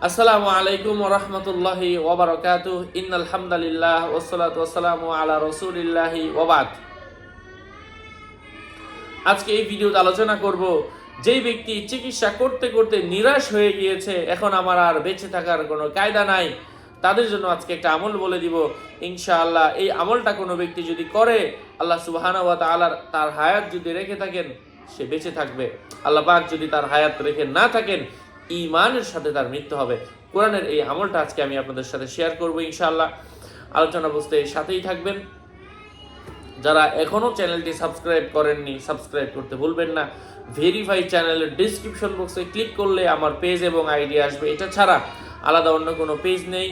আসসালামু আলাইকুম ওয়া রাহমাতুল্লাহি ওয়া বারাকাতুহু। ইন্নাল হামদালিল্লাহ ওয়াসসালাতু ওয়াসসালামু আলা রাসূলিল্লাহি ওয়া বাদ। আজকে এই ভিডিওতে আলোচনা করব যেই ব্যক্তি চিকিৎসা করতে করতে নিরাশ হয়ে গিয়েছে, এখন আমার আর বেঁচে থাকার কোনো কায়দা নাই, তাদের জন্য আজকে একটা আমল বলে দিব ইনশাআল্লাহ। এই আমলটা কোনো ব্যক্তি যদি করে, আল্লাহ সুবহানাহু ওয়া তাআলা তার হায়াত যদি রেখে থাকেন সে বেঁচে থাকবে। আল্লাহ পাক যদি তার হায়াত রেখে না থাকেন, ঈমানের সাথে তার মৃত্যু হবে। কোরআনের এই আমলটা আজকে আমি আপনাদের সাথে শেয়ার করব ইনশাআল্লাহ। আলোচনা বুঝতে সাথেই থাকবেন। যারা এখনও চ্যানেলটি সাবস্ক্রাইব করেননি, সাবস্ক্রাইব করতে ভুলবেন না। ভেরিফাই চ্যানেলের ডিসক্রিপশন বক্সে ক্লিক করলে আমার পেজ এবং আইডি আসবে। এটা ছাড়া আলাদা অন্য কোনো পেজ নেই,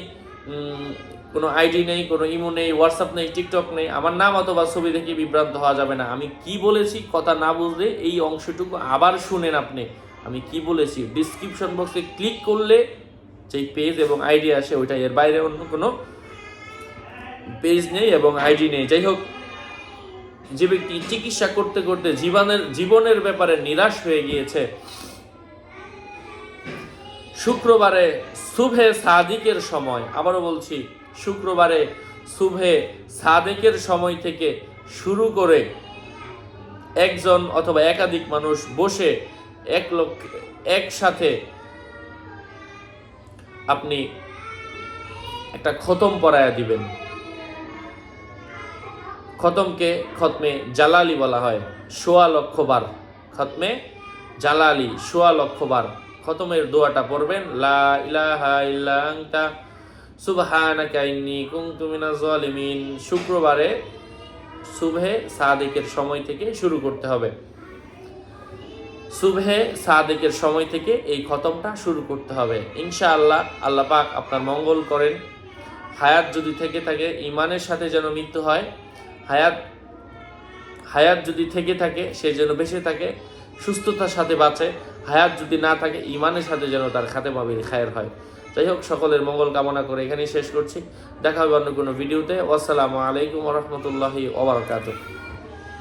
কোনো আইডি নেই, কোনো ইমো নেই, হোয়াটসঅ্যাপ নেই, টিকটক নেই। আমার নাম অথবা ছবি দেখে বিভ্রান্ত হওয়া যাবে না। আমি কি বলেছি, কথা না বুঝলে এই অংশটুকু আবার শুনেন আপনি। আমি কি বলেছি, ডিসক্রিপশন বক্সে ক্লিক করলে যেই পেজ এবং আইডি আসে ওইটা, এর বাইরে অন্য কোনো পেজ নেই এবং আইডি নেই। যাই হোক, যে ব্যক্তি চিকিৎসা করতে করতে জীবনের ব্যাপারে নিরাশ হয়ে গিয়েছে, শুক্রবারে সুবহে সাদিকের সময়, আবারও বলছি, শুক্রবারে সুবহে সাদিকের সময় থেকে শুরু করে একজন অথবা একাধিক মানুষ বসে একসাথে আপনি একটা খতম পড়ায়া দিবেন। খতমকে খতমে জালালি বলা হয়। ১৬ লক্ষ বার খতমে জালালি, ১৬ লক্ষ বার খতমের দোয়াটা পড়বেন, লা ইলাহা ইল্লা আনতা সুবহানাকা ইন্নী কুনতু মিনাজ জালিমিন। শুক্রবারে সুবহে সাদিকের সময় থেকে শুরু করতে হবে। সুবহে সাদিকের সময় থেকে এই খতমটা শুরু করতে হবে ইনশাআল্লাহ। আল্লাহ পাক আপনার মঙ্গল করেন। হায়াত যদি থেকে থাকে, ঈমানের সাথে যেন মৃত্যু হয়। হায়াত যদি থেকে থাকে, সে যেন বেঁচে থাকে, সুস্থতার সাথে বাঁচে। হায়াত যদি না থাকে, ঈমানের সাথে যেন তার খাতেমা বিল খায়ের হয়। যাই হোক, সকলের মঙ্গল কামনা করে এখানেই শেষ করছি। দেখা হবে অন্য কোনো ভিডিওতে। আসসালামু আলাইকুম ওয়া রাহমাতুল্লাহি ওয়া বারাকাতুহু।